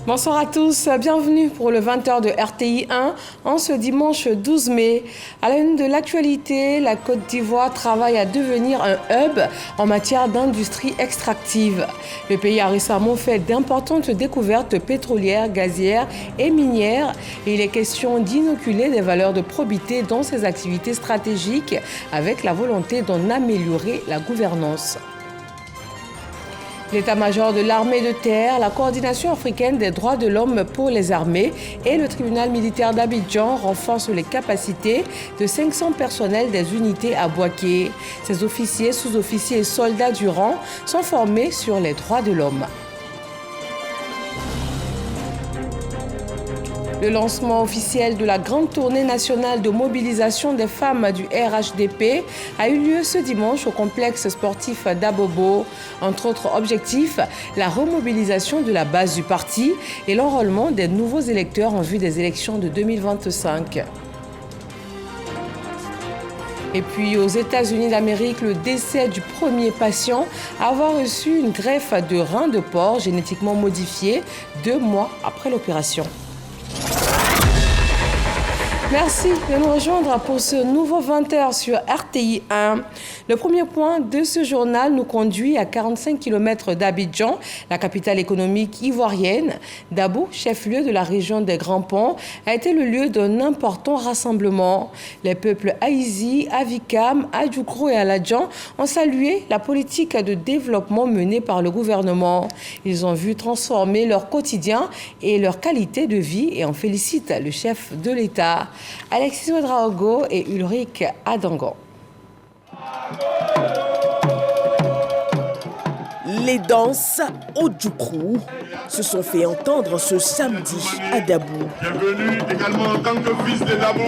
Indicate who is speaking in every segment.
Speaker 1: Bonsoir à tous, bienvenue pour le 20h de RTI 1 en ce dimanche 12 mai. À la une de l'actualité, la Côte d'Ivoire travaille à devenir un hub en matière d'industrie extractive. Le pays a récemment fait d'importantes découvertes pétrolières, gazières et minières. Et il est question d'inoculer des valeurs de probité dans ses activités stratégiques avec la volonté d'en améliorer la gouvernance. L'état-major de l'armée de terre, la coordination africaine des droits de l'homme pour les armées et le tribunal militaire d'Abidjan renforcent les capacités de 500 personnels des unités à Bouaké. Ces officiers, sous-officiers et soldats du rang sont formés sur les droits de l'homme. Le lancement officiel de la grande tournée nationale de mobilisation des femmes du RHDP a eu lieu ce dimanche au complexe sportif d'Abobo. Entre autres objectifs, la remobilisation de la base du parti et l'enrôlement des nouveaux électeurs en vue des élections de 2025. Et puis aux États-Unis d'Amérique, le décès du premier patient à avoir reçu une greffe de rein de porc génétiquement modifiée 2 mois après l'opération. Merci de nous rejoindre pour ce nouveau 20h sur RTI 1. Le premier point de ce journal nous conduit à 45 km d'Abidjan, la capitale économique ivoirienne. Dabou, chef-lieu de la région des Grands Ponts, a été le lieu d'un important rassemblement. Les peuples Aïzi, Avikam, Adjoukro et Aladjan ont salué la politique de développement menée par le gouvernement. Ils ont vu transformer leur quotidien et leur qualité de vie et en félicitent le chef de l'État. Alexis Ouedraogo et Ulrich Adangan.
Speaker 2: Les danses au Djoukrou se sont fait entendre ce samedi à Dabou.
Speaker 3: Bienvenue également en tant que fils de Dabou.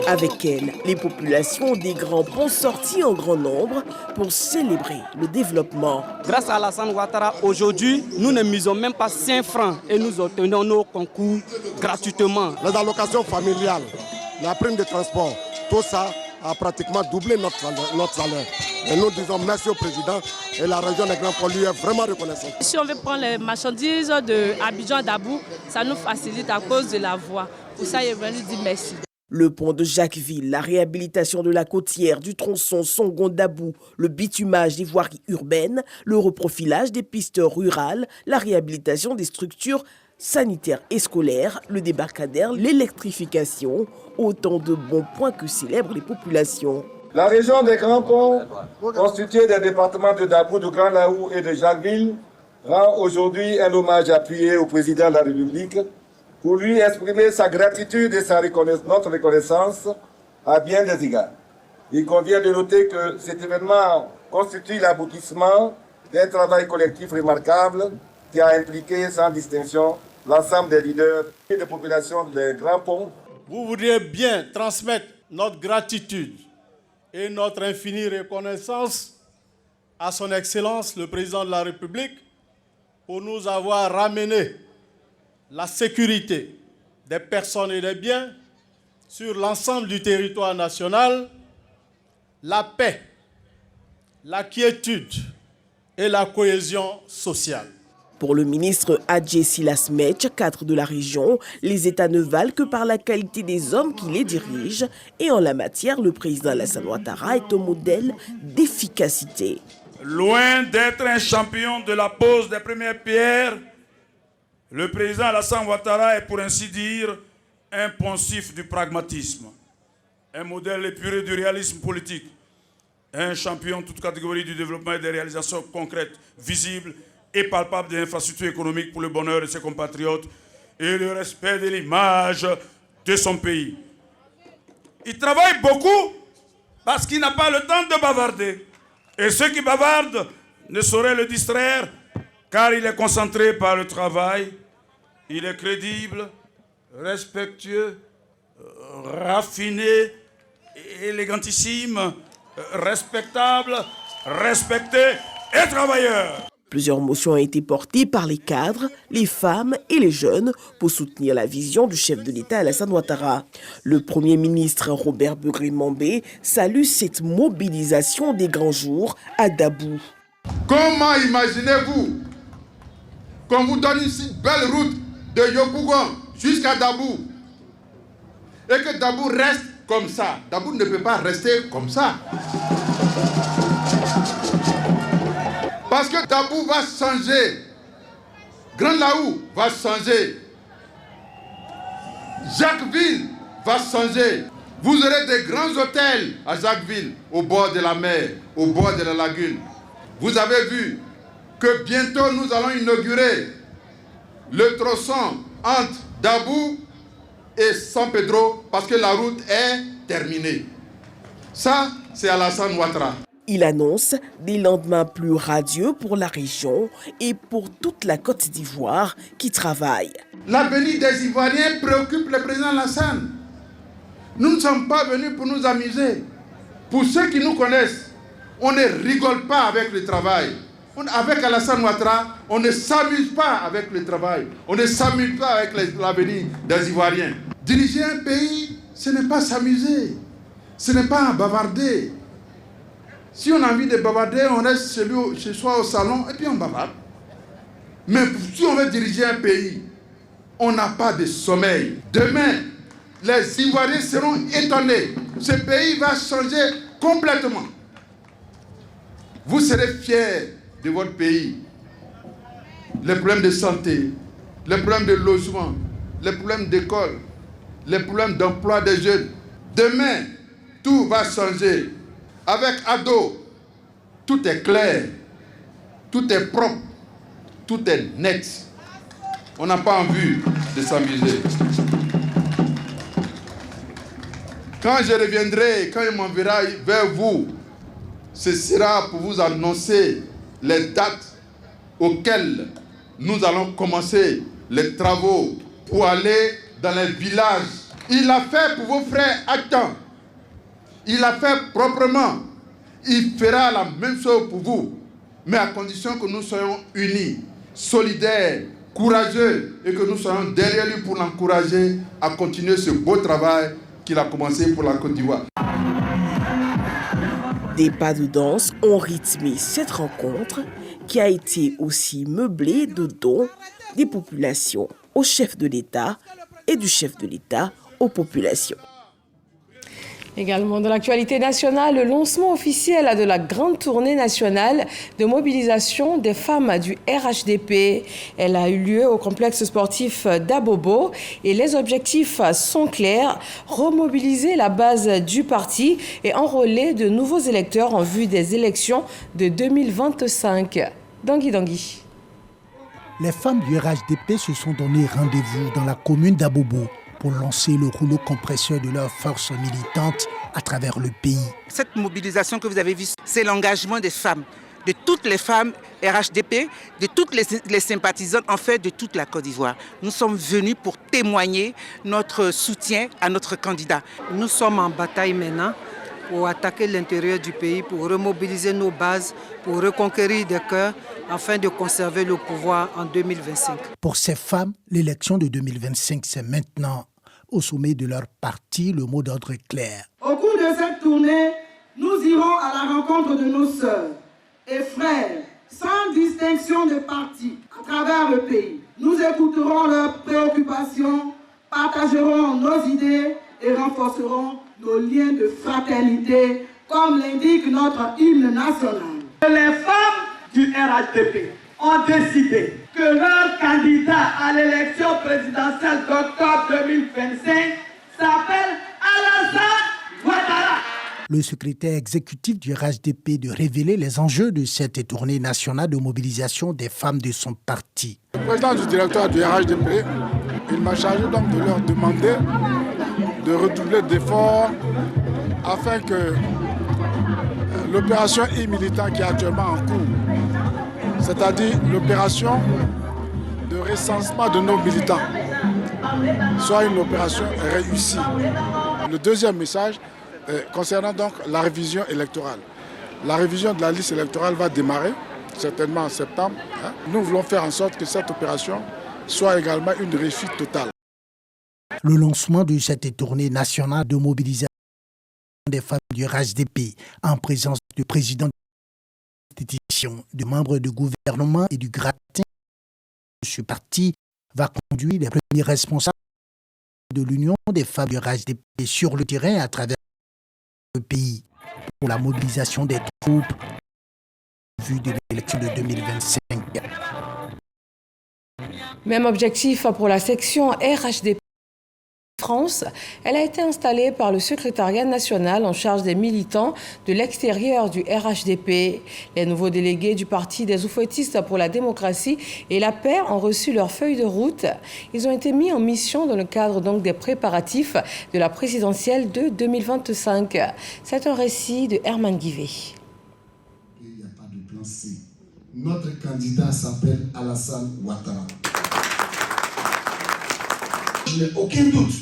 Speaker 2: Avec elle, les populations des Grands Ponts sorties en grand nombre pour célébrer le développement.
Speaker 4: Grâce à Alassane Ouattara, aujourd'hui, nous ne misons même pas 5 francs et nous obtenons nos concours gratuitement.
Speaker 5: Les allocations familiales, la prime de transport, tout ça a pratiquement doublé notre salaire. Et nous disons merci au président et la région des Grands Ponts lui est vraiment reconnaissante.
Speaker 6: Si on veut prendre les marchandises de Abidjan à Dabou, ça nous facilite à cause de la voie. Pour ça, il est venu dire merci.
Speaker 2: Le pont de Jacquesville, la réhabilitation de la côtière, du tronçon Songon-Dabou, le bitumage des voiries urbaines, le reprofilage des pistes rurales, la réhabilitation des structures sanitaires et scolaires, le débarcadère, l'électrification, autant de bons points que célèbrent les populations.
Speaker 7: La région des Grands Ponts, constituée des départements de Dabou, de Grand Laou et de Jacquesville, rend aujourd'hui un hommage appuyé au président de la République pour lui exprimer sa gratitude et notre reconnaissance à bien des égards. Il convient de noter que cet événement constitue l'aboutissement d'un travail collectif remarquable qui a impliqué sans distinction l'ensemble des leaders et des populations des Grands Ponts.
Speaker 8: Vous voudriez bien transmettre notre gratitude et notre infinie reconnaissance à son Excellence, le Président de la République, pour nous avoir ramené la sécurité des personnes et des biens sur l'ensemble du territoire national, la paix, la quiétude et la cohésion sociale.
Speaker 2: Pour le ministre Adjé Silas Metch, cadre de la région, les États ne valent que par la qualité des hommes qui les dirigent. Et en la matière, le président Alassane Ouattara est un modèle d'efficacité.
Speaker 3: Loin d'être un champion de la pose des premières pierres, le président Alassane Ouattara est pour ainsi dire un poncif du pragmatisme, un modèle épuré du réalisme politique, un champion de toute catégorie du développement et des réalisations concrètes, visibles et palpables des infrastructures économiques pour le bonheur de ses compatriotes et le respect de l'image de son pays. Il travaille beaucoup parce qu'il n'a pas le temps de bavarder. Et ceux qui bavardent ne sauraient le distraire car il est concentré par le travail, il est crédible, respectueux, raffiné, élégantissime, respectable, respecté et travailleur.
Speaker 2: Plusieurs motions ont été portées par les cadres, les femmes et les jeunes pour soutenir la vision du chef de l'État Alassane Ouattara. Le Premier ministre Robert Begré-Mambé salue cette mobilisation des grands jours à Dabou.
Speaker 9: Comment imaginez-vous qu'on vous donne une belle route de Yopougon jusqu'à Dabou. Et que Dabou reste comme ça. Dabou ne peut pas rester comme ça. Parce que Dabou va changer. Grand Laou va changer. Jacquesville va changer. Vous aurez des grands hôtels à Jacquesville, au bord de la mer, au bord de la lagune. Vous avez vu que bientôt nous allons inaugurer le tronçon entre Dabou et San Pedro parce que la route est terminée. Ça, c'est Alassane Ouattara.
Speaker 2: Il annonce des lendemains plus radieux pour la région et pour toute la Côte d'Ivoire qui travaille.
Speaker 9: L'avenir des Ivoiriens préoccupe le président Alassane. Nous ne sommes pas venus pour nous amuser. Pour ceux qui nous connaissent, on ne rigole pas avec le travail. Avec Alassane Ouattara, on ne s'amuse pas avec le travail. On ne s'amuse pas avec l'avenir des Ivoiriens. Diriger un pays, ce n'est pas s'amuser. Ce n'est pas bavarder. Si on a envie de bavarder, on reste chez soi au salon et puis on bavarde. Mais si on veut diriger un pays, on n'a pas de sommeil. Demain, les Ivoiriens seront étonnés. Ce pays va changer complètement. Vous serez fiers de votre pays. Les problèmes de santé, les problèmes de logement, les problèmes d'école, les problèmes d'emploi des jeunes. Demain, tout va changer. Avec Ado, tout est clair, tout est propre, tout est net. On n'a pas envie de s'amuser. Quand je reviendrai, quand il m'enverra vers vous, ce sera pour vous annoncer les dates auxquelles nous allons commencer les travaux pour aller dans les villages. Il a fait pour vos frères à temps. Il a fait proprement. Il fera la même chose pour vous, mais à condition que nous soyons unis, solidaires, courageux et que nous soyons derrière lui pour l'encourager à continuer ce beau travail qu'il a commencé pour la Côte d'Ivoire.
Speaker 2: Des pas de danse ont rythmé cette rencontre qui a été aussi meublée de dons des populations au chef de l'État et du chef de l'État aux populations.
Speaker 1: Également dans l'actualité nationale, le lancement officiel de la grande tournée nationale de mobilisation des femmes du RHDP. Elle a eu lieu au complexe sportif d'Abobo et les objectifs sont clairs, remobiliser la base du parti et enrôler de nouveaux électeurs en vue des élections de 2025. Dangui.
Speaker 10: Les femmes du RHDP se sont donné rendez-vous dans la commune d'Abobo pour lancer le rouleau compresseur de leurs forces militantes à travers le pays.
Speaker 11: Cette mobilisation que vous avez vue, c'est l'engagement des femmes, de toutes les femmes RHDP, de toutes les sympathisantes, en fait de toute la Côte d'Ivoire. Nous sommes venus pour témoigner notre soutien à notre candidat.
Speaker 12: Nous sommes en bataille maintenant pour attaquer l'intérieur du pays, pour remobiliser nos bases, pour reconquérir des cœurs afin de conserver le pouvoir en 2025.
Speaker 10: Pour ces femmes, l'élection de 2025, c'est maintenant. Au sommet de leur parti, le mot d'ordre est clair.
Speaker 13: Au cours de cette tournée, nous irons à la rencontre de nos sœurs et frères, sans distinction de parti, à travers le pays. Nous écouterons leurs préoccupations, partagerons nos idées et renforcerons nos liens de fraternité, comme l'indique notre hymne national.
Speaker 14: Les femmes du RHDP ont décidé que leur candidat à l'élection présidentielle d'octobre 2025 s'appelle Alassane Ouattara.
Speaker 10: Le secrétaire exécutif du RHDP de révéler les enjeux de cette tournée nationale de mobilisation des femmes de son parti.
Speaker 5: Le président du directoire du RHDP, il m'a chargé donc de leur demander de redoubler d'efforts afin que l'opération e-militant qui est actuellement en cours, c'est-à-dire l'opération de recensement de nos militants, soit une opération réussie. Le deuxième message concernant donc la révision électorale. La révision de la liste électorale va démarrer certainement en septembre. Nous voulons faire en sorte que cette opération soit également une réussite totale.
Speaker 10: Le lancement de cette tournée nationale de mobilisation des femmes du RHDP en présence du président de l'institution, de membres du gouvernement et du gratin ce parti va conduire les premiers responsables de l'Union des femmes du RHDP sur le terrain à travers le pays pour la mobilisation des troupes en vue de l'élection de 2025.
Speaker 1: Même objectif pour la section RHDP France. Elle a été installée par le secrétariat national en charge des militants de l'extérieur du RHDP. Les nouveaux délégués du Parti des Oufouettistes pour la démocratie et la paix ont reçu leur feuille de route. Ils ont été mis en mission dans le cadre donc des préparatifs de la présidentielle de 2025. C'est un récit de Herman Guivet.
Speaker 15: Il n'y a pas de plan C. Notre candidat s'appelle Alassane Ouattara. Je n'ai aucun doute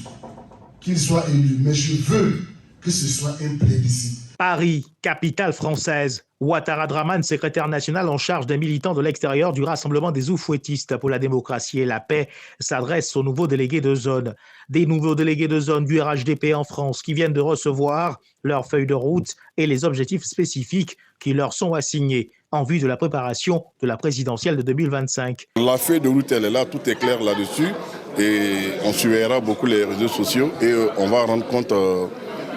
Speaker 15: qu'il soit élu, mais je veux que ce soit un plébiscite.
Speaker 16: Paris, capitale française. Ouattara Draman, secrétaire national en charge des militants de l'extérieur du Rassemblement des Oufouettistes pour la démocratie et la paix, s'adresse aux nouveaux délégués de zone. Des nouveaux délégués de zone du RHDP en France qui viennent de recevoir leur feuille de route et les objectifs spécifiques qui leur sont assignés en vue de la préparation de la présidentielle de 2025.
Speaker 17: La feuille de route, elle est là, tout est clair là-dessus. Et on surveillera beaucoup les réseaux sociaux et on va rendre compte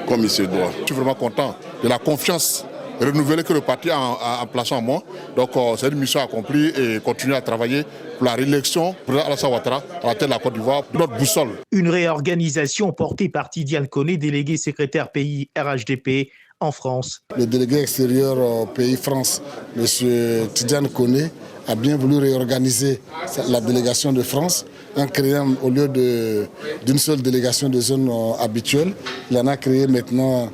Speaker 17: comme il se doit. Je suis vraiment content de la confiance renouvelée que le parti a en plaçant en moi. Donc c'est une mission accomplie et continuer à travailler pour la réélection du président Alassane Ouattara à la tête de la Côte d'Ivoire, notre boussole.
Speaker 16: Une réorganisation portée par Tidiane Koné, délégué secrétaire pays RHDP en France.
Speaker 15: Le délégué extérieur pays France, M. Tidiane Koné, a bien voulu réorganiser la délégation de France en créant, au lieu d'une seule délégation de zone habituelle, il en a créé maintenant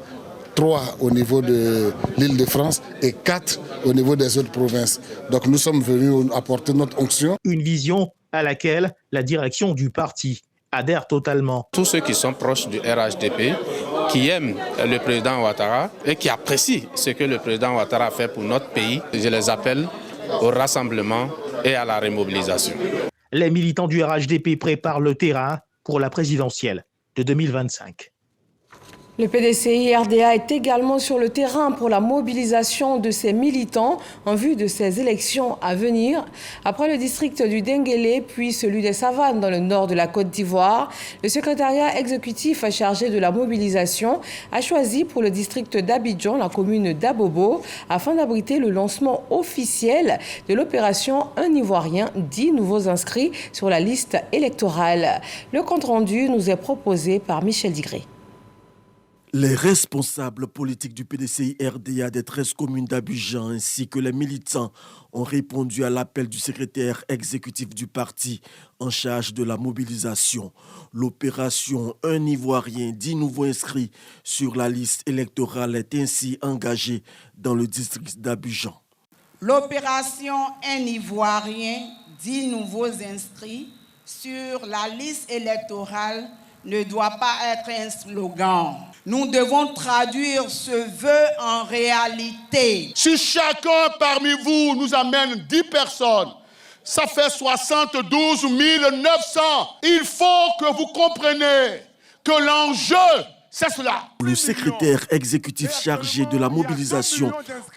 Speaker 15: 3 au niveau de l'île de France et 4 au niveau des autres provinces. Donc nous sommes venus apporter notre onction.
Speaker 16: Une vision à laquelle la direction du parti adhère totalement.
Speaker 18: Tous ceux qui sont proches du RHDP, qui aiment le président Ouattara et qui apprécient ce que le président Ouattara a fait pour notre pays, je les appelle au rassemblement et à la remobilisation.
Speaker 16: Les militants du RHDP préparent le terrain pour la présidentielle de 2025.
Speaker 1: Le PDCI-RDA est également sur le terrain pour la mobilisation de ses militants en vue de ces élections à venir. Après le district du Denguélé, puis celui des Savanes dans le nord de la Côte d'Ivoire, le secrétariat exécutif chargé de la mobilisation a choisi pour le district d'Abidjan la commune d'Abobo afin d'abriter le lancement officiel de l'opération Un Ivoirien, 10 nouveaux inscrits sur la liste électorale. Le compte-rendu nous est proposé par Michel Digré.
Speaker 19: Les responsables politiques du PDCI-RDA des 13 communes d'Abidjan ainsi que les militants ont répondu à l'appel du secrétaire exécutif du parti en charge de la mobilisation. L'opération Un Ivoirien, 10 nouveaux inscrits sur la liste électorale est ainsi engagée dans le district d'Abidjan.
Speaker 20: L'opération Un Ivoirien, 10 nouveaux inscrits sur la liste électorale ne doit pas être un slogan. Nous devons traduire ce vœu en réalité.
Speaker 21: Si chacun parmi vous nous amène 10 personnes, ça fait 72 900. Il faut que vous compreniez que l'enjeu, c'est cela.
Speaker 19: Le secrétaire exécutif chargé de la mobilisation,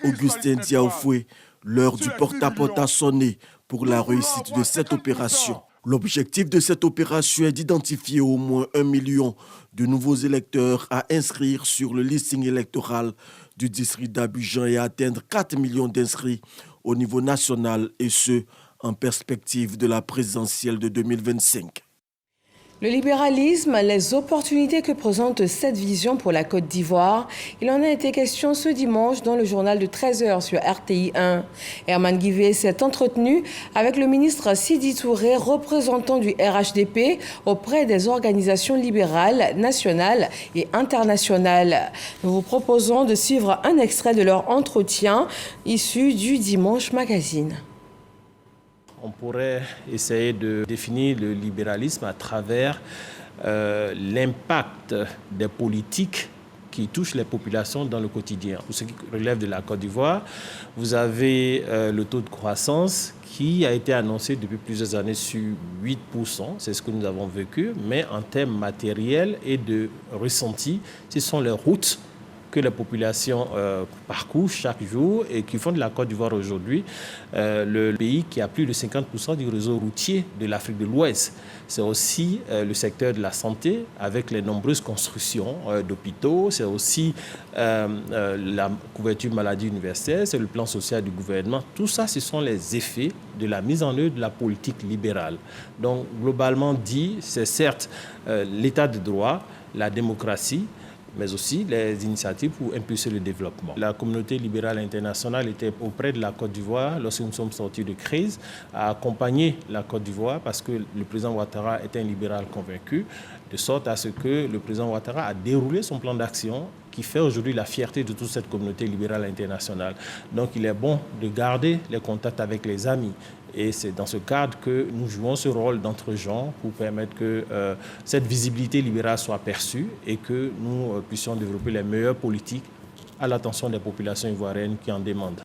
Speaker 19: Augustin Diaoufoué, l'heure du porte-à-porte a sonné pour la réussite de cette opération. L'objectif de cette opération est d'identifier au moins 1 million de nouveaux électeurs à inscrire sur le listing électoral du district d'Abidjan et à atteindre 4 millions d'inscrits au niveau national et ce, en perspective de la présidentielle de 2025.
Speaker 1: Le libéralisme, les opportunités que présente cette vision pour la Côte d'Ivoire, il en a été question ce dimanche dans le journal de 13h sur RTI 1. Herman Guivet s'est entretenu avec le ministre Sidi Touré, représentant du RHDP auprès des organisations libérales nationales et internationales. Nous vous proposons de suivre un extrait de leur entretien issu du Dimanche Magazine.
Speaker 22: On pourrait essayer de définir le libéralisme à travers l'impact des politiques qui touchent les populations dans le quotidien. Pour ce qui relève de la Côte d'Ivoire, vous avez le taux de croissance qui a été annoncé depuis plusieurs années sur 8%, c'est ce que nous avons vécu, mais en termes matériels et de ressenti, ce sont les routes que les populations parcourent chaque jour et qui font de la Côte d'Ivoire aujourd'hui le pays qui a plus de 50% du réseau routier de l'Afrique de l'Ouest. C'est aussi le secteur de la santé avec les nombreuses constructions d'hôpitaux, c'est aussi la couverture maladie universelle, c'est le plan social du gouvernement. Tout ça, ce sont les effets de la mise en œuvre de la politique libérale. Donc, globalement dit, c'est certes l'état de droit, la démocratie, mais aussi les initiatives pour impulser le développement. La communauté libérale internationale était auprès de la Côte d'Ivoire lorsque nous sommes sortis de crise, à accompagner la Côte d'Ivoire parce que le président Ouattara est un libéral convaincu, de sorte à ce que le président Ouattara a déroulé son plan d'action qui fait aujourd'hui la fierté de toute cette communauté libérale internationale. Donc il est bon de garder les contacts avec les amis. Et c'est dans ce cadre que nous jouons ce rôle d'entre-gens pour permettre que cette visibilité libérale soit perçue et que nous puissions développer les meilleures politiques à l'attention des populations ivoiriennes qui en demandent.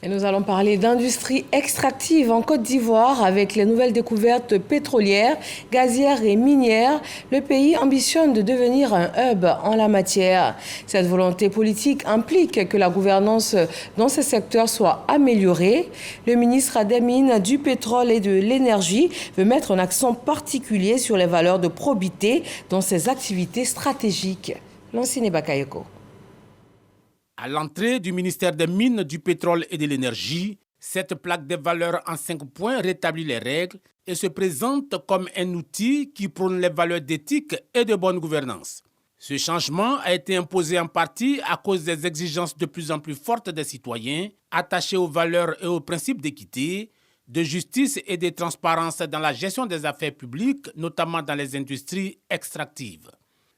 Speaker 1: Et nous allons parler d'industrie extractive en Côte d'Ivoire avec les nouvelles découvertes pétrolières, gazières et minières. Le pays ambitionne de devenir un hub en la matière. Cette volonté politique implique que la gouvernance dans ce secteur soit améliorée. Le ministre des Mines, du Pétrole et de l'Énergie veut mettre un accent particulier sur les valeurs de probité dans ses activités stratégiques. Lancine Bakayoko.
Speaker 4: À l'entrée du ministère des Mines, du Pétrole et de l'Énergie, cette plaque des valeurs en 5 points rétablit les règles et se présente comme un outil qui prône les valeurs d'éthique et de bonne gouvernance. Ce changement a été imposé en partie à cause des exigences de plus en plus fortes des citoyens, attachés aux valeurs et aux principes d'équité, de justice et de transparence dans la gestion des affaires publiques, notamment dans les industries extractives.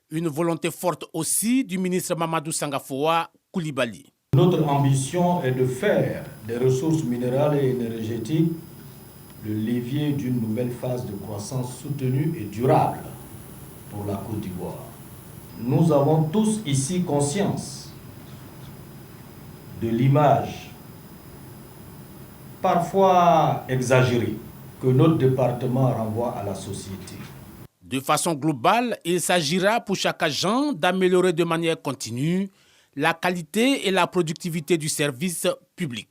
Speaker 4: Une volonté forte aussi du ministre Mamadou Sangafoa Coulibaly.
Speaker 6: Notre ambition est de faire des ressources minérales et énergétiques le levier d'une nouvelle phase de croissance soutenue et durable pour la Côte d'Ivoire. Nous avons tous ici conscience de l'image parfois exagérée que notre département renvoie à la société.
Speaker 4: De façon globale, il s'agira pour chaque agent d'améliorer de manière continue la qualité et la productivité du service public.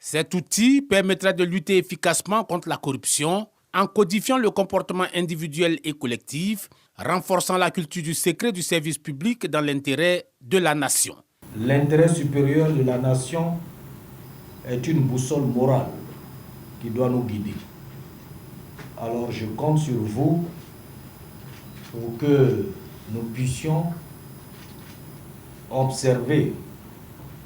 Speaker 4: Cet outil permettra de lutter efficacement contre la corruption en codifiant le comportement individuel et collectif, renforçant la culture du secret du service public dans l'intérêt de la nation.
Speaker 6: L'intérêt supérieur de la nation est une boussole morale qui doit nous guider. Alors je compte sur vous pour que nous puissions observer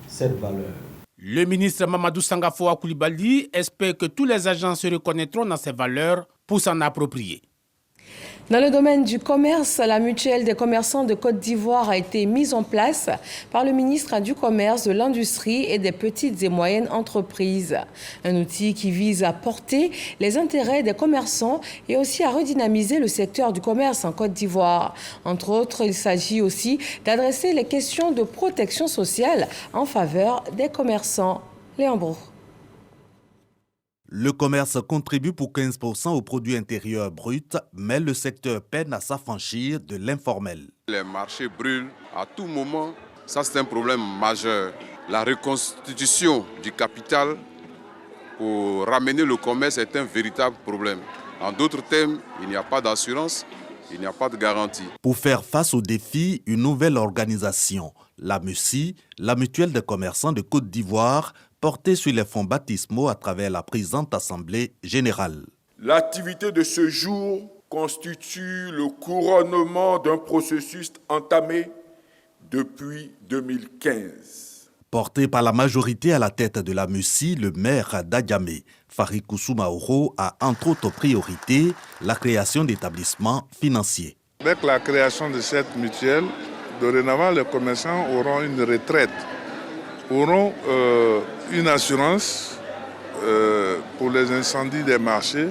Speaker 6: cette valeur.
Speaker 4: Le ministre Mamadou Sangafoa Coulibaly espère que tous les agents se reconnaîtront dans ces valeurs pour s'en approprier.
Speaker 1: Dans le domaine du commerce, la mutuelle des commerçants de Côte d'Ivoire a été mise en place par le ministre du Commerce, de l'Industrie et des petites et moyennes entreprises. Un outil qui vise à porter les intérêts des commerçants et aussi à redynamiser le secteur du commerce en Côte d'Ivoire. Entre autres, il s'agit aussi d'adresser les questions de protection sociale en faveur des commerçants. Léon Brou.
Speaker 23: Le commerce contribue pour 15% au produit intérieur brut, mais le secteur peine à s'affranchir de l'informel.
Speaker 24: Les marchés brûlent à tout moment. Ça, c'est un problème majeur. La reconstitution du capital pour ramener le commerce est un véritable problème. En d'autres termes, il n'y a pas d'assurance, il n'y a pas de garantie.
Speaker 23: Pour faire face aux défis, une nouvelle organisation, la MUCI, la mutuelle des commerçants de Côte d'Ivoire, portée sur les fonds baptismaux à travers la présente Assemblée générale.
Speaker 25: L'activité de ce jour constitue le couronnement d'un processus entamé depuis 2015.
Speaker 23: Porté par la majorité à la tête de la MUCI, le maire d'Adjamé, Farikoussou Maoro, a entre autres priorités la création d'établissements financiers.
Speaker 26: Avec la création de cette mutuelle, dorénavant les commerçants auront une retraite, auront une assurance pour les incendies des marchés.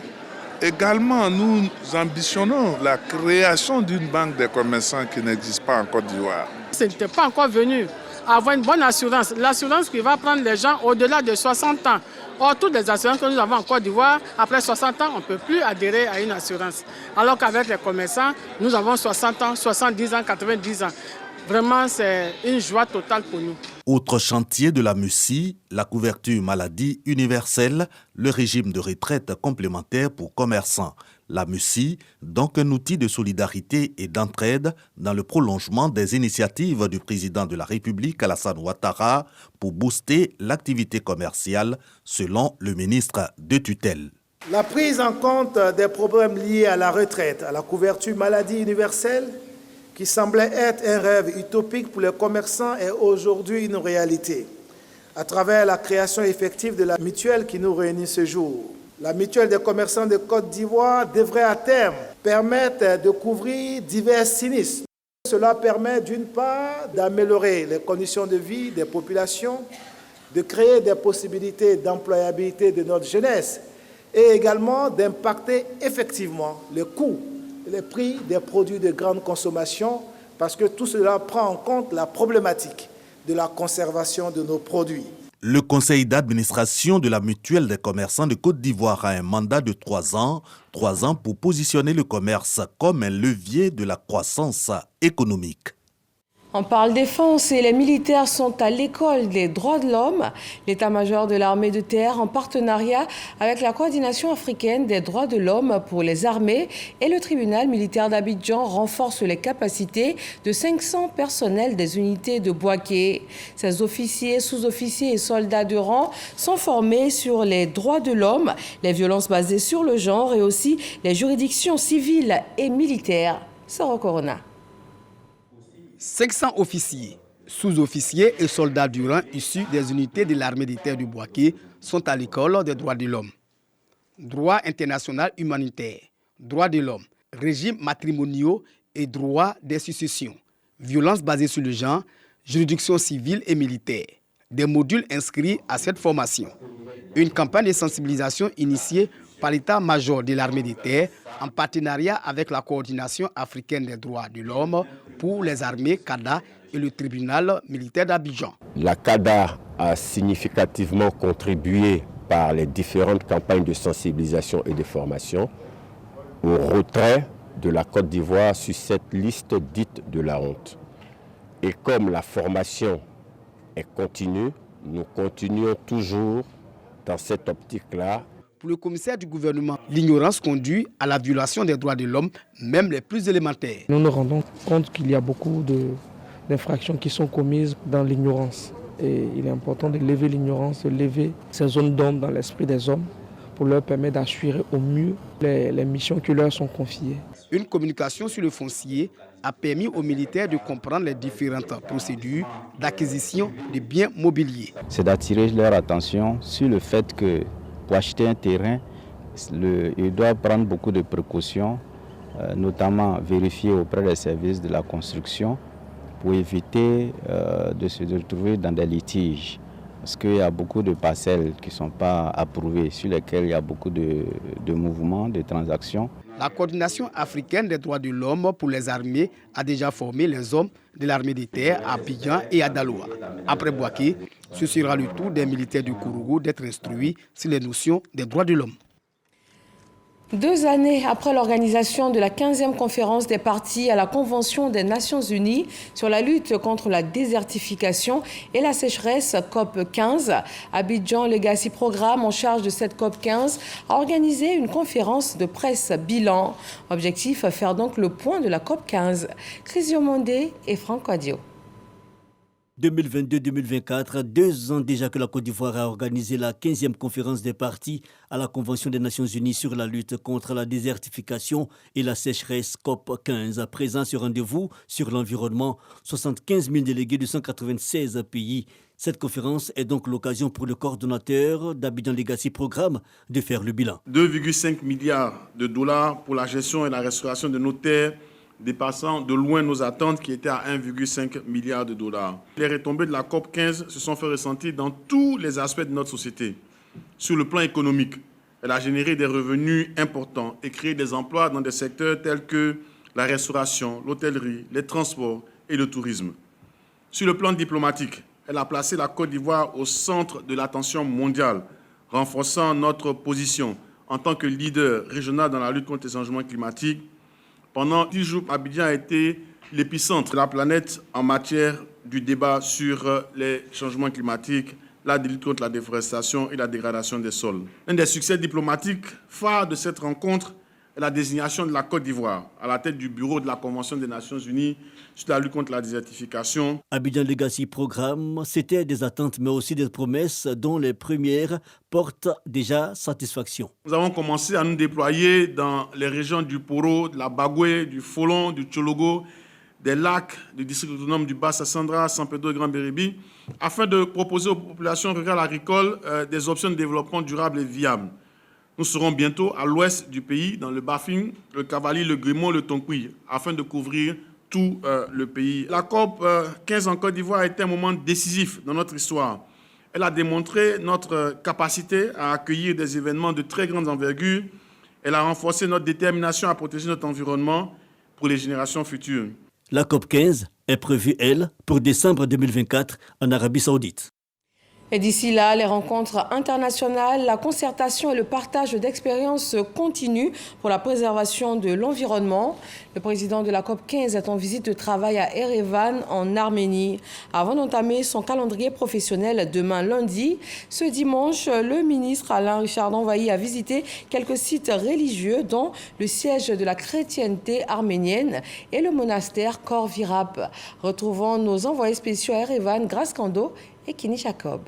Speaker 26: Également, nous ambitionnons la création d'une banque des commerçants qui n'existe pas en Côte d'Ivoire.
Speaker 27: Ce n'était pas encore venu avoir une bonne assurance, l'assurance qui va prendre les gens au-delà de 60 ans. Or, toutes les assurances que nous avons en Côte d'Ivoire, après 60 ans, on ne peut plus adhérer à une assurance. Alors qu'avec les commerçants, nous avons 60 ans, 70 ans, 90 ans. Vraiment, c'est une joie totale pour nous.
Speaker 23: Autre chantier de la MUCI, la couverture maladie universelle, le régime de retraite complémentaire pour commerçants. La MUCI, donc un outil de solidarité et d'entraide dans le prolongement des initiatives du président de la République Alassane Ouattara pour booster l'activité commerciale, selon le ministre de tutelle.
Speaker 2: La prise en compte des problèmes liés à la retraite, à la couverture maladie universelle, qui semblait être un rêve utopique pour les commerçants, est aujourd'hui une réalité, à travers la création effective de la mutuelle qui nous réunit ce jour. La mutuelle des commerçants de Côte d'Ivoire devrait à terme permettre de couvrir divers sinistres. Cela permet d'une part d'améliorer les conditions de vie des populations, de créer des possibilités d'employabilité de notre jeunesse et également d'impacter effectivement les coûts et les prix des produits de grande consommation, parce que tout cela prend en compte la problématique de la conservation de nos produits.
Speaker 23: Le conseil d'administration de la mutuelle des commerçants de Côte d'Ivoire a un mandat de 3 ans pour positionner le commerce comme un levier de la croissance économique.
Speaker 1: On parle défense et les militaires sont à l'école des droits de l'homme. L'état-major de l'armée de terre, en partenariat avec la coordination africaine des droits de l'homme pour les armées et le tribunal militaire d'Abidjan, renforce les capacités de 500 personnels des unités de Bouaké. Ces officiers, sous-officiers et soldats de rang sont formés sur les droits de l'homme, les violences basées sur le genre et aussi les juridictions civiles et militaires. Soro Corona.
Speaker 3: 500 officiers, sous-officiers et soldats du rang issus des unités de l'armée de terre du Bouaké sont à l'école des droits de l'homme. Droit international humanitaire, droits de l'homme, régimes matrimoniaux et droits des successions, violences basées sur le genre, juridiction civile et militaire. Des modules inscrits à cette formation. Une campagne de sensibilisation initiée par l'état-major de l'armée de terre en partenariat avec la coordination africaine des droits de l'homme pour les armées CADA et le tribunal militaire d'Abidjan.
Speaker 7: La CADA a significativement contribué par les différentes campagnes de sensibilisation et de formation au retrait de la Côte d'Ivoire sur cette liste dite de la honte. Et comme la formation est continue, nous continuons toujours dans cette optique-là.
Speaker 3: Pour le commissaire du gouvernement, l'ignorance conduit à la violation des droits de l'homme, même les plus élémentaires.
Speaker 8: Nous nous rendons compte qu'il y a beaucoup d'infractions qui sont commises dans l'ignorance. Et il est important de lever l'ignorance, de lever ces zones d'ombre dans l'esprit des hommes pour leur permettre d'assurer au mieux les missions qui leur sont confiées.
Speaker 3: Une communication sur le foncier a permis aux militaires de comprendre les différentes procédures d'acquisition de biens mobiliers.
Speaker 9: C'est d'attirer leur attention sur le fait que pour acheter un terrain, ils doivent prendre beaucoup de précautions, notamment vérifier auprès des services de la construction pour éviter de se retrouver dans des litiges. Parce qu'il y a beaucoup de parcelles qui ne sont pas approuvées, sur lesquelles il y a beaucoup de mouvements, de transactions.
Speaker 3: La coordination africaine des droits de l'homme pour les armées a déjà formé les hommes de l'armée de terre à Abidjan et à Daloa. Après Bouaké, ce sera le tour des militaires du Kourougou d'être instruits sur les notions des droits de l'homme.
Speaker 1: 2 années après l'organisation de la 15e conférence des parties à la Convention des Nations Unies sur la lutte contre la désertification et la sécheresse COP15, Abidjan Legacy Programme, en charge de cette COP15, a organisé une conférence de presse bilan. Objectif, faire donc le point de la COP15. Christian Mondé et Franck Adio.
Speaker 11: 2022-2024, 2 ans déjà que la Côte d'Ivoire a organisé la 15e conférence des parties à la Convention des Nations Unies sur la lutte contre la désertification et la sécheresse COP15. À présent, ce rendez-vous sur l'environnement, 75 000 délégués de 196 pays. Cette conférence est donc l'occasion pour le coordonnateur d'Abidjan Legacy Programme de faire le bilan.
Speaker 12: 2,5 milliards de dollars pour la gestion et la restauration de nos terres, dépassant de loin nos attentes qui étaient à 1,5 milliard de dollars. Les retombées de la COP15 se sont fait ressentir dans tous les aspects de notre société. Sur le plan économique, elle a généré des revenus importants et créé des emplois dans des secteurs tels que la restauration, l'hôtellerie, les transports et le tourisme. Sur le plan diplomatique, elle a placé la Côte d'Ivoire au centre de l'attention mondiale, renforçant notre position en tant que leader régional dans la lutte contre les changements climatiques. Pendant 10 jours, Abidjan a été l'épicentre de la planète en matière du débat sur les changements climatiques, la lutte contre la déforestation et la dégradation des sols. Un des succès diplomatiques phares de cette rencontre est la désignation de la Côte d'Ivoire à la tête du bureau de la Convention des Nations Unies sur la lutte contre la désertification.
Speaker 11: Abidjan Legacy Programme, c'était des attentes mais aussi des promesses dont les premières portent déjà satisfaction.
Speaker 12: Nous avons commencé à nous déployer dans les régions du Poro, de la Bagoué, du Folon, du Tchologo, des lacs du district autonome du Bas-Sassandra, San Pedro et Grand Béribi, afin de proposer aux populations rurales agricoles des options de développement durable et viable. Nous serons bientôt à l'ouest du pays, dans le Bafing, le Cavali, le Grémont, le Tonkoui, afin de couvrir tout le pays. La COP 15 en Côte d'Ivoire a été un moment décisif dans notre histoire. Elle a démontré notre capacité à accueillir des événements de très grande envergure. Elle a renforcé notre détermination à protéger notre environnement pour les générations futures.
Speaker 11: La COP 15 est prévue, elle, pour décembre 2024 en Arabie Saoudite.
Speaker 1: Et d'ici là, les rencontres internationales, la concertation et le partage d'expériences continuent pour la préservation de l'environnement. Le président de la COP 15 est en visite de travail à Erevan, en Arménie. Avant d'entamer son calendrier professionnel demain lundi, ce dimanche, le ministre Alain Richard Danvayi a visité quelques sites religieux, dont le siège de la chrétienté arménienne et le monastère Khor Virap. Retrouvons nos envoyés spéciaux à Erevan, Grace Kando et Kini Jacob.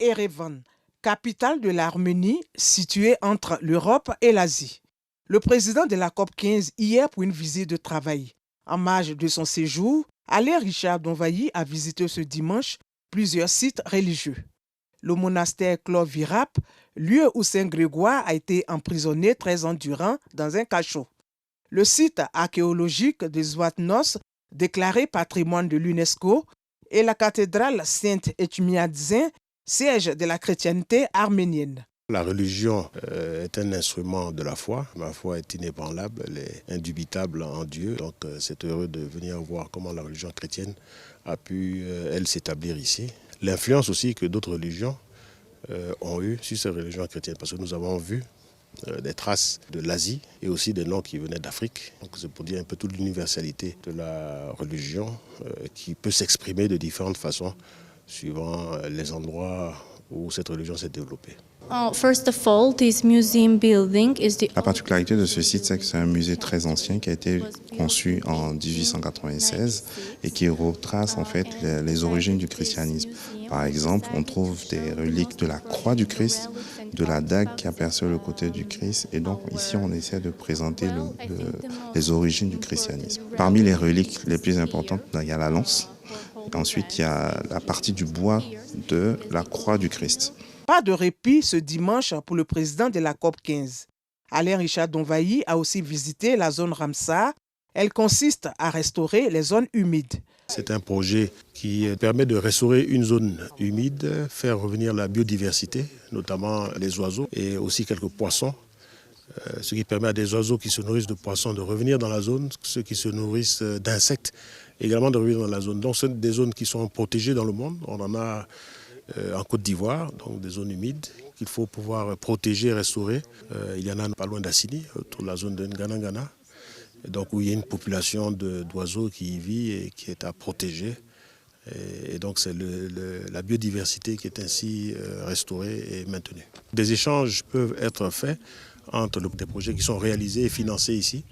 Speaker 5: Erevan, capitale de l'Arménie, située entre l'Europe et l'Asie. Le président de la COP 15 hier pour une visite de travail. En marge de son séjour, Alain Richard Danvayi a visité ce dimanche plusieurs sites religieux. Le monastère Khor Virap, lieu où Saint Grégoire a été emprisonné 13 ans durant dans un cachot. Le site archéologique de Zouatnos, déclaré patrimoine de l'UNESCO, et la cathédrale Sainte-Etchmiadzin, siège de la chrétienté arménienne.
Speaker 10: La religion est un instrument de la foi. Ma foi est inébranlable, elle est indubitable en Dieu. Donc c'est heureux de venir voir comment la religion chrétienne a pu, elle, s'établir ici. L'influence aussi que d'autres religions ont eue sur ces religions chrétiennes. Parce que nous avons vu des traces de l'Asie et aussi des noms qui venaient d'Afrique. Donc c'est pour dire un peu toute l'universalité de la religion qui peut s'exprimer de différentes façons suivant les endroits où cette religion s'est développée.
Speaker 13: La particularité de ce site, c'est que c'est un musée très ancien qui a été conçu en 1896 et qui retrace en fait les origines du christianisme. Par exemple, on trouve des reliques de la croix du Christ, de la dague qui aperçoit le côté du Christ. Et donc ici, on essaie de présenter les origines du christianisme. Parmi les reliques les plus importantes, il y a la lance. Ensuite, il y a la partie du bois de la croix du Christ.
Speaker 5: Pas de répit ce dimanche pour le président de la COP 15. Alain Richard Danvayi a aussi visité la zone Ramsar. Elle consiste à restaurer les zones humides.
Speaker 10: C'est un projet qui permet de restaurer une zone humide, faire revenir la biodiversité, notamment les oiseaux et aussi quelques poissons. Ce qui permet à des oiseaux qui se nourrissent de poissons de revenir dans la zone, ceux qui se nourrissent d'insectes également de revenir dans la zone. Donc, ce sont des zones qui sont protégées dans le monde. On en a en Côte d'Ivoire, donc des zones humides qu'il faut pouvoir protéger et restaurer. Il y en a pas loin d'Assini, autour de la zone de Nganangana, donc où il y a une population d'oiseaux qui y vit et qui est à protéger. Et donc, c'est la biodiversité qui est ainsi restaurée et maintenue. Des échanges peuvent être faits entre des projets qui sont réalisés et financés ici,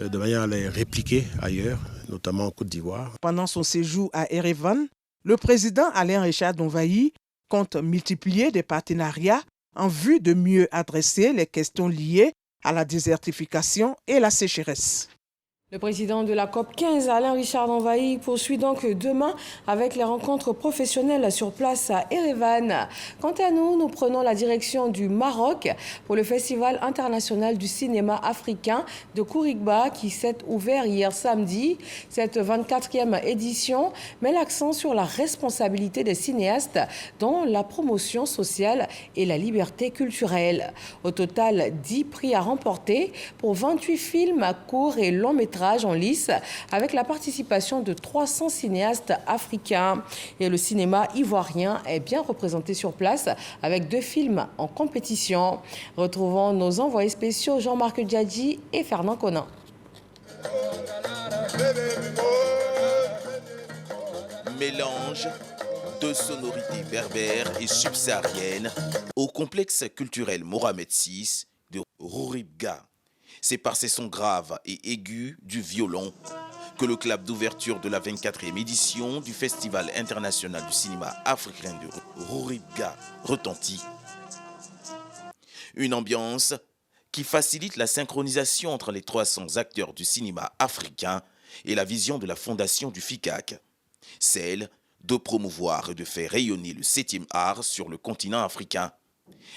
Speaker 10: de manière à les répliquer ailleurs, notamment en Côte d'Ivoire.
Speaker 5: Pendant son séjour à Erevan, le président Alain Richard Danvayi compte multiplier des partenariats en vue de mieux adresser les questions liées à la désertification et la sécheresse.
Speaker 1: Le président de la COP 15, Alain Richard Danvayi, poursuit donc demain avec les rencontres professionnelles sur place à Erevan. Quant à nous, nous prenons la direction du Maroc pour le Festival international du cinéma africain de Kourigba qui s'est ouvert hier samedi. Cette 24e édition met l'accent sur la responsabilité des cinéastes dans la promotion sociale et la liberté culturelle. Au total, 10 prix à remporter pour 28 films courts et longs métrages en lice avec la participation de 300 cinéastes africains. Et le cinéma ivoirien est bien représenté sur place avec 2 films en compétition. Retrouvons nos envoyés spéciaux Jean-Marc Djadji et Fernand Conan.
Speaker 14: Mélange de sonorités berbères et subsahariennes au complexe culturel Mohamed VI de Rouribga. C'est par ses sons graves et aigus du violon que le clap d'ouverture de la 24e édition du Festival international du cinéma africain de Rouribga retentit. Une ambiance qui facilite la synchronisation entre les 300 acteurs du cinéma africain et la vision de la fondation du FICAC, celle de promouvoir et de faire rayonner le 7e art sur le continent africain,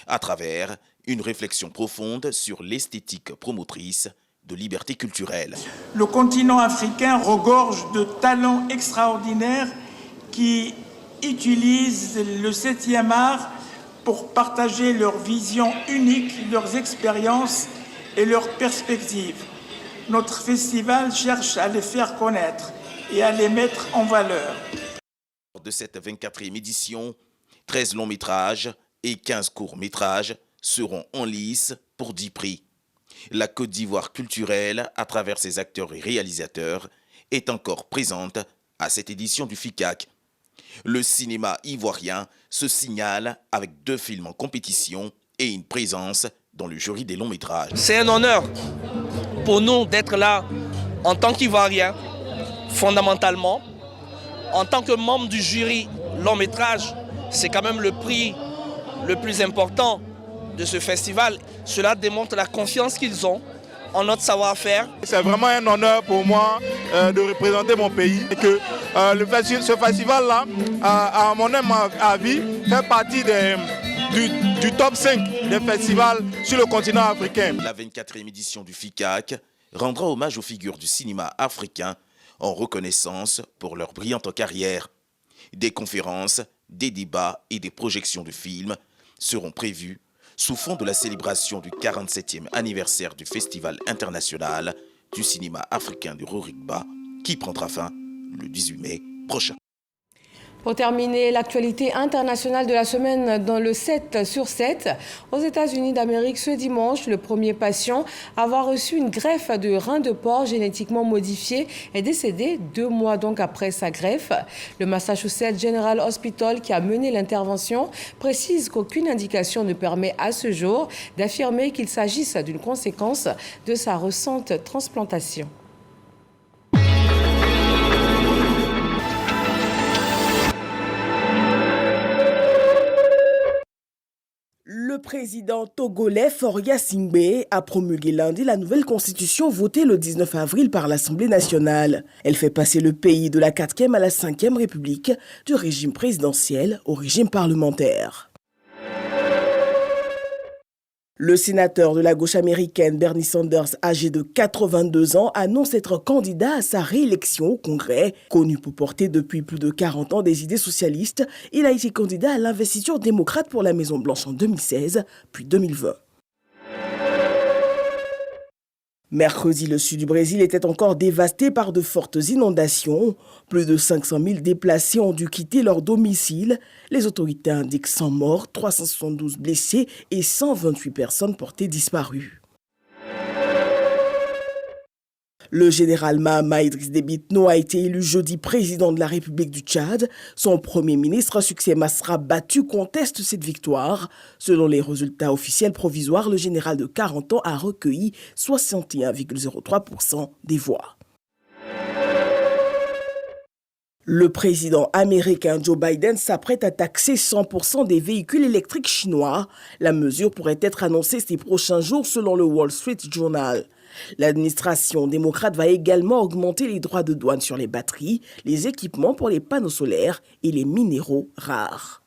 Speaker 14: à travers une réflexion profonde sur l'esthétique promotrice de liberté culturelle.
Speaker 15: Le continent africain regorge de talents extraordinaires qui utilisent le 7e art pour partager leur vision unique, leurs expériences et leurs perspectives. Notre festival cherche à les faire connaître et à les mettre en valeur.
Speaker 14: De cette 24e édition, 13 longs métrages et 15 courts métrages seront en lice pour 10 prix. La Côte d'Ivoire culturelle, à travers ses acteurs et réalisateurs, est encore présente à cette édition du FICAC. Le cinéma ivoirien se signale avec 2 films en compétition et une présence dans le jury des longs métrages.
Speaker 16: C'est un honneur pour nous d'être là en tant qu'Ivoiriens, fondamentalement. En tant que membre du jury long métrage, c'est quand même le prix le plus important de ce festival. Cela démontre la confiance qu'ils ont en notre savoir-faire.
Speaker 17: C'est vraiment un honneur pour moi de représenter mon pays et que ce festival-là, à mon avis, fait partie du top 5 des festivals sur le continent africain.
Speaker 14: La 24e édition du FICAC rendra hommage aux figures du cinéma africain en reconnaissance pour leur brillante carrière. Des conférences, des débats et des projections de films seront prévus sous fond de la célébration du 47e anniversaire du Festival international du cinéma africain de Rouribga qui prendra fin le 18 mai prochain.
Speaker 1: Pour terminer, l'actualité internationale de la semaine dans le 7 sur 7. Aux États-Unis d'Amérique, ce dimanche, le premier patient à avoir reçu une greffe de rein de porc génétiquement modifié est décédé 2 mois donc après sa greffe. Le Massachusetts General Hospital, qui a mené l'intervention, précise qu'aucune indication ne permet à ce jour d'affirmer qu'il s'agisse d'une conséquence de sa récente transplantation.
Speaker 18: Le président togolais Faure Gnassingbé a promulgué lundi la nouvelle constitution votée le 19 avril par l'Assemblée nationale. Elle fait passer le pays de la 4e à la 5e République, du régime présidentiel au régime parlementaire. Le sénateur de la gauche américaine Bernie Sanders, âgé de 82 ans, annonce être candidat à sa réélection au Congrès. Connu pour porter depuis plus de 40 ans des idées socialistes, il a été candidat à l'investiture démocrate pour la Maison-Blanche en 2016, puis 2020. Mercredi, le sud du Brésil était encore dévasté par de fortes inondations. Plus de 500 000 déplacés ont dû quitter leur domicile. Les autorités indiquent 100 morts, 372 blessés et 128 personnes portées disparues. Le général Mahama Idriss Déby Itno a été élu jeudi président de la République du Tchad. Son premier ministre, Succès Masra Batu, conteste cette victoire. Selon les résultats officiels provisoires, le général de 40 ans a recueilli 61,03% des voix. Le président américain Joe Biden s'apprête à taxer 100% des véhicules électriques chinois. La mesure pourrait être annoncée ces prochains jours selon le Wall Street Journal. L'administration démocrate va également augmenter les droits de douane sur les batteries, les équipements pour les panneaux solaires et les minéraux rares.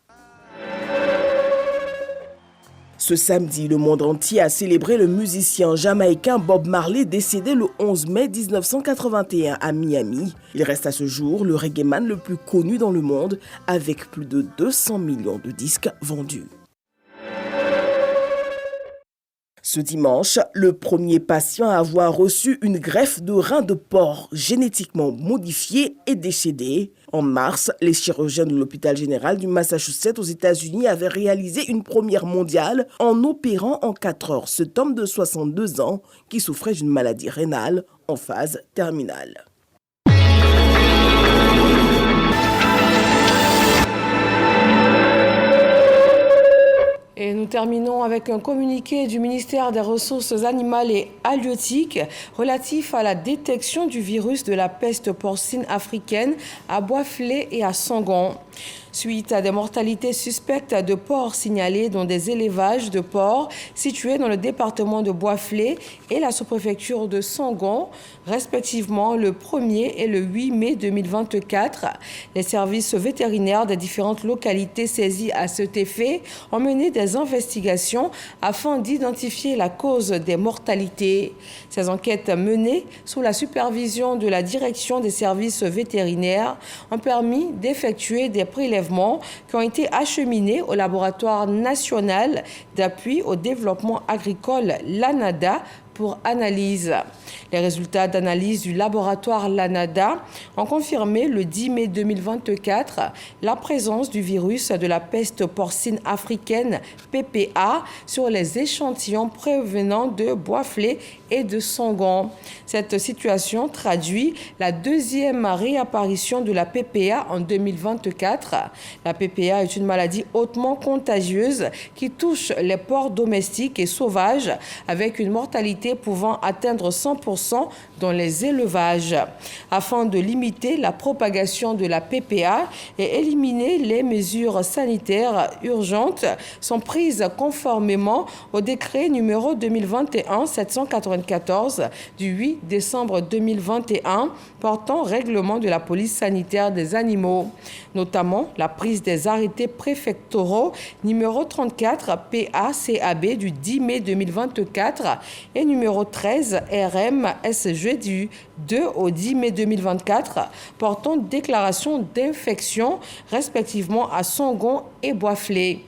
Speaker 18: Ce samedi, le monde entier a célébré le musicien jamaïcain Bob Marley, décédé le 11 mai 1981 à Miami. Il reste à ce jour le reggaeman le plus connu dans le monde, avec plus de 200 millions de disques vendus. Ce dimanche, le premier patient à avoir reçu une greffe de rein de porc génétiquement modifié est décédé. En mars, les chirurgiens de l'hôpital général du Massachusetts aux États-Unis avaient réalisé une première mondiale en opérant en 4 heures cet homme de 62 ans qui souffrait d'une maladie rénale en phase terminale.
Speaker 1: terminons avec un communiqué du ministère des Ressources animales et halieutiques relatif à la détection du virus de la peste porcine africaine à Boisflé et à Sangon. Suite à des mortalités suspectes de porcs signalées dans des élevages de porcs situés dans le département de Boisflé et la sous-préfecture de Sangon, respectivement le 1er et le 8 mai 2024, les services vétérinaires des différentes localités saisies à cet effet ont mené des investigations afin d'identifier la cause des mortalités. Ces enquêtes menées sous la supervision de la direction des services vétérinaires ont permis d'effectuer des prélèvements qui ont été acheminés au laboratoire national d'appui au développement agricole l'ANADA pour analyse. Les résultats d'analyse du laboratoire l'ANADA ont confirmé le 10 mai 2024 la présence du virus de la peste porcine africaine PPA sur les échantillons provenant de Boisflé et de Sangon. Cette situation traduit la deuxième réapparition de la PPA en 2024. La PPA est une maladie hautement contagieuse qui touche les porcs domestiques et sauvages avec une mortalité pouvant atteindre 100% dans les élevages. Afin de limiter la propagation de la PPA et éliminer les mesures sanitaires urgentes sont prises conformément au décret numéro 2021-794 du 8 décembre 2021 portant règlement de la police sanitaire des animaux, notamment la prise des arrêtés préfectoraux numéro 34 PACAB du 10 mai 2024 et numéro 13 RM-SG du 2 au 10 mai 2024 portant déclaration d'infection respectivement à Sangon et Boisflé.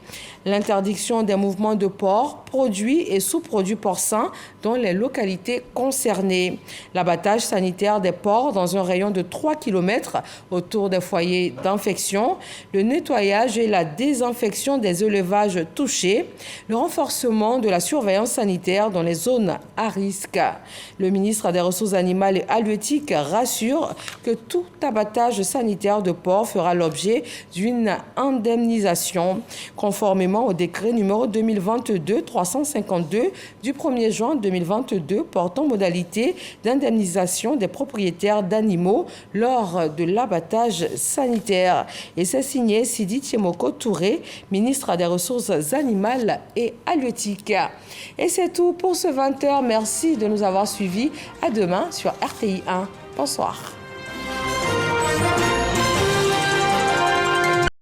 Speaker 1: L'interdiction des mouvements de porcs, produits et sous-produits porcins dans les localités concernées. L'abattage sanitaire des porcs dans un rayon de 3 km autour des foyers d'infection. Le nettoyage et la désinfection des élevages touchés. Le renforcement de la surveillance sanitaire dans les zones à risque. Le ministre des Ressources animales et halieutiques rassure que tout abattage sanitaire de porcs fera l'objet d'une indemnisation conformément au décret numéro 2022-352 du 1er juin 2022 portant modalité d'indemnisation des propriétaires d'animaux lors de l'abattage sanitaire. Et c'est signé Sidi Tiemoko Touré, ministre des Ressources animales et halieutiques. Et c'est tout pour ce 20h. Merci de nous avoir suivis. À demain sur RTI 1. Bonsoir.